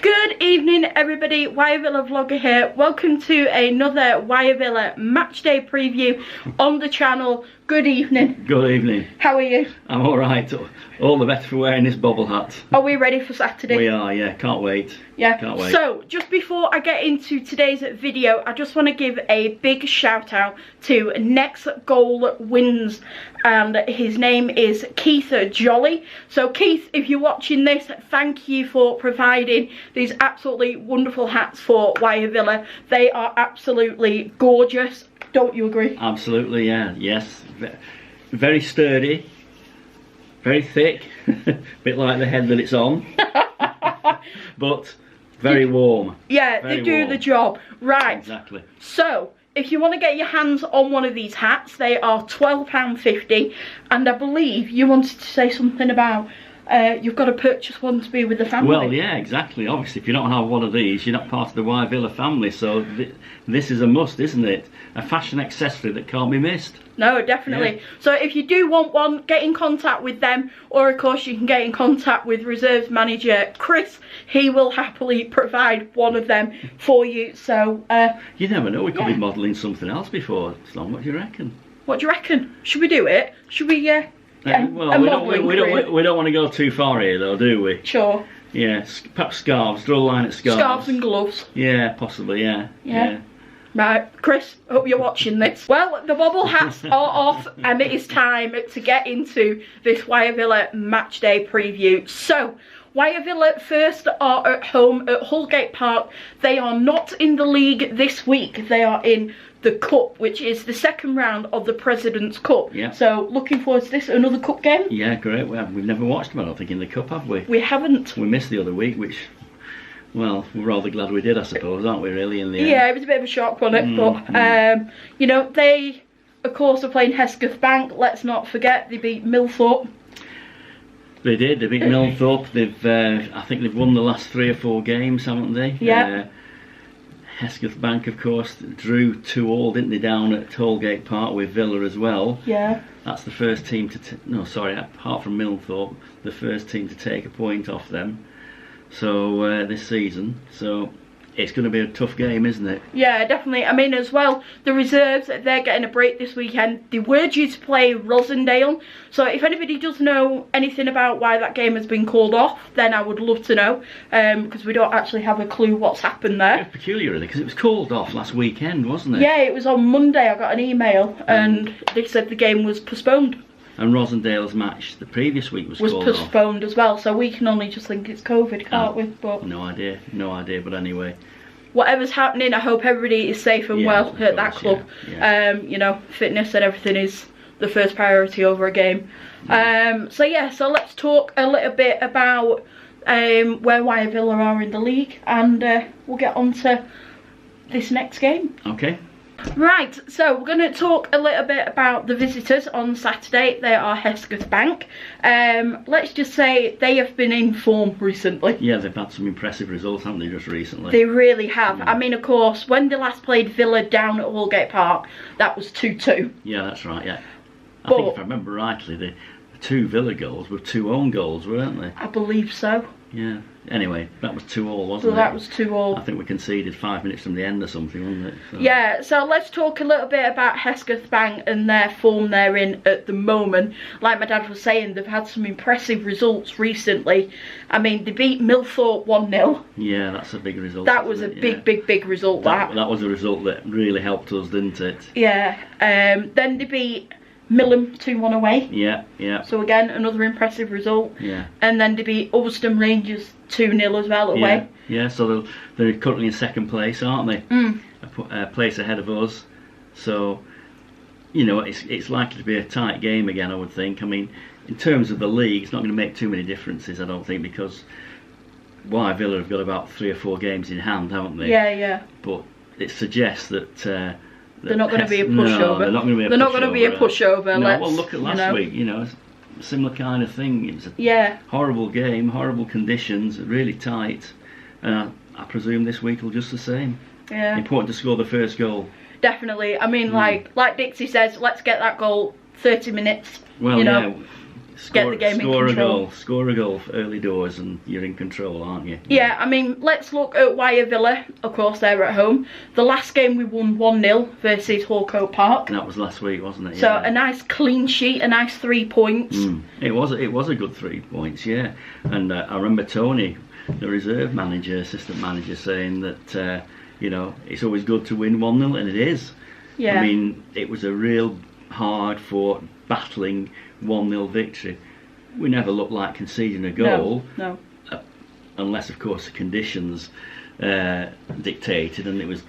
Good evening everybody, Wyre Villa vlogger here. Welcome to another Wyre Villa match day preview on the channel. Good evening. Good evening. How are you? I'm alright. All the better for wearing this bobble hat. Are we ready for Saturday? We are, yeah. Can't wait. Yeah. Can't wait. So, just before I get into today's video, I just want to give a big shout out to Next Goal Wins. And his name is Keith Jolly. So Keith, if you're watching this, thank you for providing these absolutely wonderful hats for Wyre Villa. They are absolutely gorgeous. Don't you agree? Absolutely, yeah. Yes. Very sturdy. Very thick. Bit like the head that it's on. But very warm. Yeah, very they do warm. the job. Right. Exactly. So, if you want to get your hands on one of these hats, they are £12.50. And I believe you wanted to say something about you've got to purchase one to be with the family. Well, yeah, exactly. Obviously, if you don't have one of these, you're not part of the Wyre Villa family. So this is a must, isn't it? A fashion accessory that can't be missed. No, definitely. Yeah. So if you do want one, get in contact with them. Or, of course, you can get in contact with Reserves Manager Chris. He will happily provide one of them for you. So you never know. We could be modelling something else before it's long. What do you reckon? What do you reckon? Should we do it? Should we... well, we don't want to go too far here, though, do we? Sure. Yeah, perhaps scarves. Draw a line at scarves. Scarves and gloves. Yeah, possibly. Yeah. Yeah. Right, Chris, I hope you're watching this. Well, the bobble hats are off and it is time to get into this Wyre Villa match day preview. So, Wyre Villa first are at home at Holgate Park. They are not in the league this week. They are in the Cup, which is the second round of the President's Cup. Yeah. So, looking forward to this, another Cup game. Yeah, great. We've never watched them, I don't think, in the Cup, have we? We haven't. We missed the other week, which... well, we're rather glad we did, I suppose, aren't we, really, in the end? Yeah, it was a bit of a shock, wasn't it? But, you know, they, of course, are playing Hesketh Bank. Let's not forget, they beat Millthorpe. They did. They beat Millthorpe. They've, I think they've won the last 3 or 4 games, haven't they? Yeah. Hesketh Bank, of course, drew 2-2, didn't they, down at Holgate Park with Villa as well. Yeah. That's the first team to... apart from Millthorpe, the first team to take a point off them. So this season, so it's going to be a tough game, isn't it? Yeah, definitely. I mean, as well, the reserves, they're getting a break this weekend. They were due to play Rosendale, so if anybody does know anything about why that game has been called off, then I would love to know, because we don't actually have a clue what's happened there. It's peculiar, really, because it was called off last weekend, wasn't it? Yeah, it was on Monday. I got an email and they said the game was postponed. And Rosendale's match the previous week was called postponed as well, so we can only just think it's COVID, can't we? But no idea, but anyway. Whatever's happening, I hope everybody is safe and well at that club. Yeah. You know, fitness and everything is the first priority over a game. So let's talk a little bit about where Wyre Villa are in the league, and we'll get on to this next game. Okay. Right, so we're going to talk a little bit about the visitors on Saturday. They are Hesketh Bank. Let's just say they have been in form recently. Yeah, they've had some impressive results, haven't they, just recently? They really have. I mean, of course, when they last played Villa down at Holgate Park, that was 2-2. Yeah, that's right, yeah. I think if I remember rightly, the 2 Villa goals were 2 own goals, weren't they? I believe so. Yeah. Anyway, that was 2-2, wasn't it? That was 2-2. I think we conceded 5 minutes from the end or something, wasn't it? So. Yeah, so let's talk a little bit about Hesketh Bank and their form they're in at the moment. Like my dad was saying, they've had some impressive results recently. I mean, they beat Millthorpe 1-0. Yeah, that's a big result. That was a big result, that. That was a result that really helped us, didn't it? Yeah. Then they beat Millom 2-1 away. Yeah, yeah. So again, another impressive result. Yeah. And then they beat Ulverston Rangers 2-0 as well away. Yeah, so they're currently in second place, aren't they? A place ahead of us. So, you know, it's likely to be a tight game again, I would think. I mean, in terms of the league, it's not going to make too many differences, I don't think, because Wyre Villa have got about 3 or 4 games in hand, haven't they? Yeah, yeah. But it suggests that... they're not going to be a pushover. No, they're not going to be a pushover. No, well, look at last week, you know, a similar kind of thing. It was a horrible game, horrible conditions, really tight. And I presume this week will just the same. Yeah. Important to score the first goal. Definitely. I mean, like Dixie says, let's get that goal 30 minutes. Well, you know. get the game in control. Score a goal for early doors and you're in control, aren't you? Yeah, I mean, let's look at Wyre Villa. Of course, they're at home. The last game we won 1-0 versus Hallcote Park. And that was last week, wasn't it? So yeah. a nice clean sheet, a nice 3 points. It was a good 3 points, yeah. And I remember Tony, the reserve manager, assistant manager, saying that you know, it's always good to win 1-0, and it is. Yeah. I mean, it was a real hard fought, battling 1-0 victory. We never looked like conceding a goal. No. Unless, of course, the conditions dictated, and it was,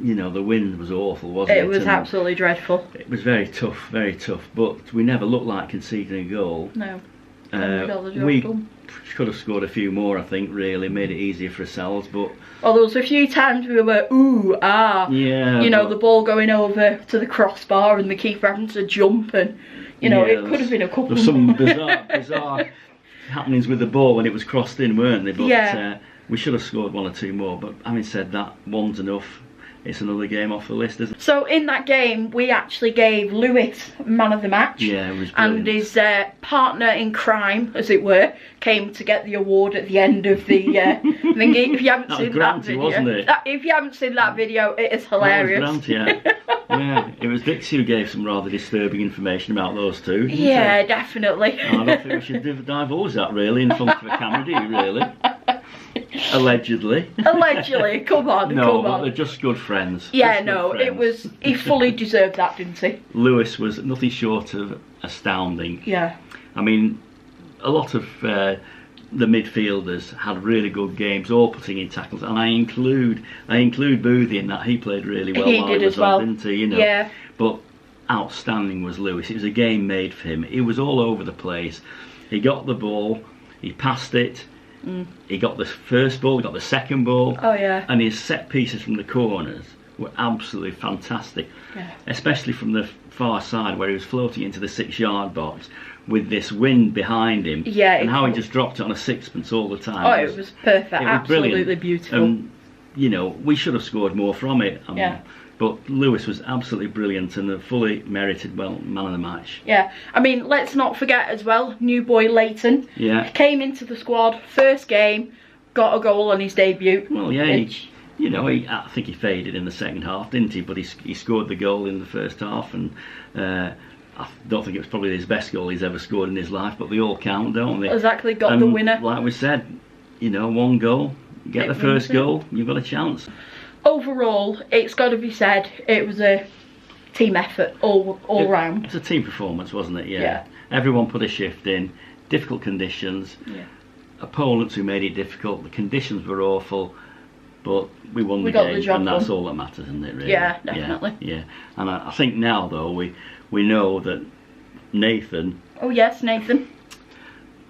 you know, the wind was awful, wasn't it? It was absolutely dreadful. It was very tough, but we never looked like conceding a goal. No. We could have scored a few more, I think, really, made it easier for ourselves, but... Oh, there was a few times we were, ooh, ah. Yeah. You know, the ball going over to the crossbar and the keeper having to jump, and, you know, it could have been a couple There's some bizarre happenings with the ball when it was crossed in, weren't they? But we should have scored 1 or 2 more, but having said that, 1's enough. It's another game off the list, isn't it? So in that game, we actually gave Lewis man of the match. Yeah, it was And brilliant. his partner in crime, as it were, came to get the award at the end of the thing. If you haven't seen that video, wasn't it? If you haven't seen that video, it is hilarious. That was Grant, yeah. Yeah, it was Dixie who gave some rather disturbing information about those two. Yeah, definitely. I don't think we should divulge that really in front of a camera, do you really? Allegedly. Allegedly, come on, no, come but on. they're just good friends. Yeah, just no, good it friends. was. He fully deserved that, didn't he? Lewis was nothing short of astounding. Yeah. I mean, a lot of the midfielders had really good games, all putting in tackles, and I include Boothie in that. He played really well. He did as well, didn't he? You know. Yeah. But outstanding was Lewis. It was a game made for him. He was all over the place. He got the ball, he passed it. He got the first ball, he got the second ball. Oh yeah. And his set pieces from the corners were absolutely fantastic. Yeah. Especially from the far side where he was floating into the 6-yard box with this wind behind him. Yeah. And how he just dropped it on a sixpence all the time. Oh, it was perfect. It was Absolutely brilliant. beautiful. You know, we should have scored more from it. Yeah. But Lewis was absolutely brilliant and a fully merited man of the match. Yeah, I mean, let's not forget as well, new boy Leighton. Yeah. Came into the squad, first game, got a goal on his debut. Well, yeah, you know, I think he faded in the second half, didn't he? But he scored the goal in the first half, and I don't think it was probably his best goal he's ever scored in his life, but they all count, don't they? Exactly, got the winner. Like we said, you know, 1 goal, get the first goal, you've got a chance. Overall, it's got to be said, it was a team effort all round. It was a team performance, wasn't it? Yeah. Everyone put a shift in, difficult conditions, opponents who made it difficult, the conditions were awful, but we won the game, and that's all that matters, isn't it, really? Yeah, definitely. Yeah. And I think now, though, we know that Nathan... Oh yes, Nathan.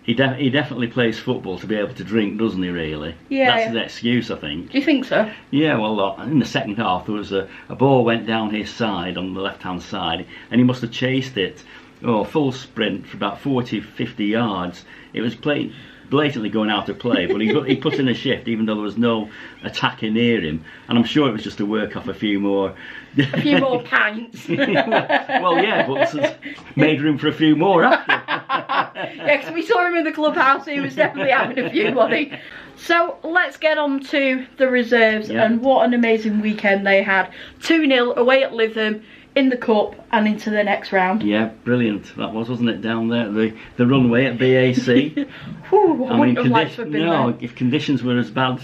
He definitely plays football to be able to drink, doesn't he, really? Yeah. That's his excuse, I think. Do you think so? Yeah, well, in the second half, there was a ball went down his side, on the left-hand side, and he must have chased it, full sprint for about 40, 50 yards. It was blatantly going out of play, but he put in a shift, even though there was no attacker near him. And I'm sure it was just to work off a few more... A few more pints. Well, yeah, but made room for a few more after. Yeah, because we saw him in the clubhouse, he was definitely having a few, wasn't he? So let's get on to the reserves, and what an amazing weekend they had. 2-0 away at Lytham in the cup and into the next round. Yeah, brilliant. That wasn't it, down there, the runway at BAC. Whew, I wouldn't have liked to have been there. If conditions were as bad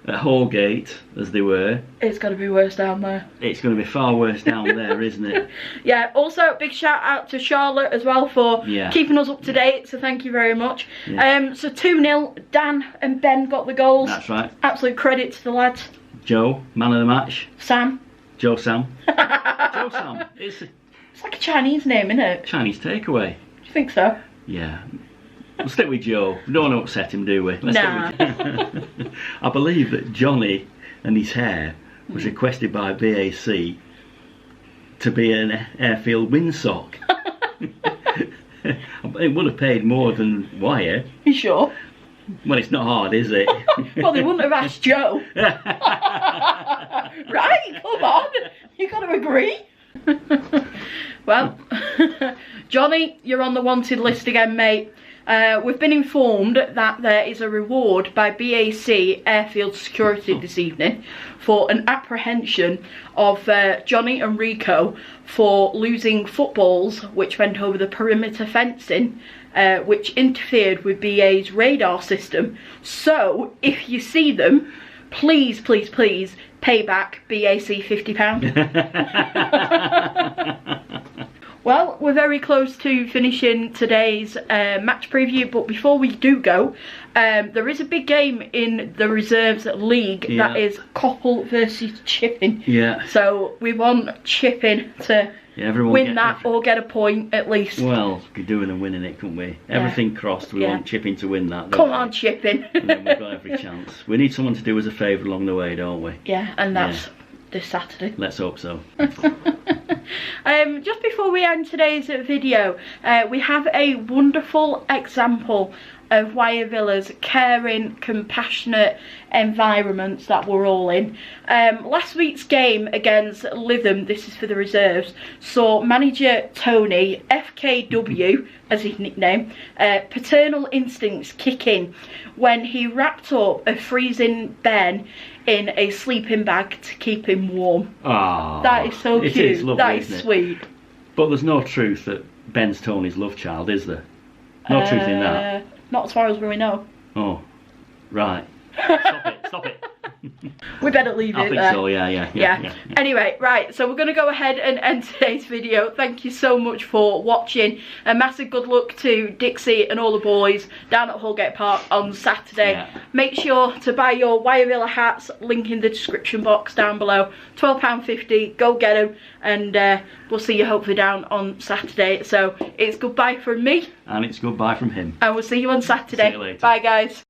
at Hallgate as they were, it's got to be worse down there. It's going to be far worse down there, isn't it? Yeah, also big shout out to Charlotte as well for keeping us up to date, so thank you very much. So 2-0, Dan and Ben got the goals. That's right. Absolute credit to the lads. Joe, man of the match. Sam. Joe Sam. Joe Sam. It's like a Chinese name, isn't it? Chinese takeaway. Do you think so? Yeah. We'll stick with Joe. We don't want to upset him, do we? Nah. I believe that Johnny and his hair was requested by BAC to be an airfield windsock. It would have paid more than Wyre. You sure? Well, it's not hard, is it? Well, they wouldn't have asked Joe. Right, come on. You got to agree. Well, Johnny, you're on the wanted list again, mate. We've been informed that there is a reward by BAC Airfield Security this evening for an apprehension of Johnny and Rico for losing footballs which went over the perimeter fencing, which interfered with BA's radar system. So, if you see them, please, please, please pay back BAC £50. Well, we're very close to finishing today's match preview, but before we do go, there is a big game in the Reserves League that is Coppell versus Chipping. Yeah. So we want Chipping to win that or get a point at least. Well, we could do with them winning it, couldn't we? Everything crossed, we want Chipping to win that. Come on, Chipping. And then we've got every chance. We need someone to do us a favour along the way, don't we? Yeah, and that's this Saturday. Let's hope so. Just before we end today's video, we have a wonderful example of Wyre Villa's caring, compassionate environments that we're all in. Last week's game against Lytham, this is for the reserves, saw manager Tony, FKW as his nickname, paternal instincts kick in when he wrapped up a freezing Ben in a sleeping bag to keep him warm. Ah, that is so cute. Is lovely, that is sweet. But there's no truth that Ben's Tony's love child, is there? No truth in that. Not as far as we know. Oh, right. Stop it. We better leave it there. I think so, yeah. Anyway, right, so we're going to go ahead and end today's video. Thank you so much for watching. A massive good luck to Dixie and all the boys down at Holgate Park on Saturday. Yeah. Make sure to buy your Wyre Villa hats, link in the description box down below. £12.50, go get them, and we'll see you hopefully down on Saturday. So it's goodbye from me. And it's goodbye from him. And we'll see you on Saturday. See you later. Bye, guys.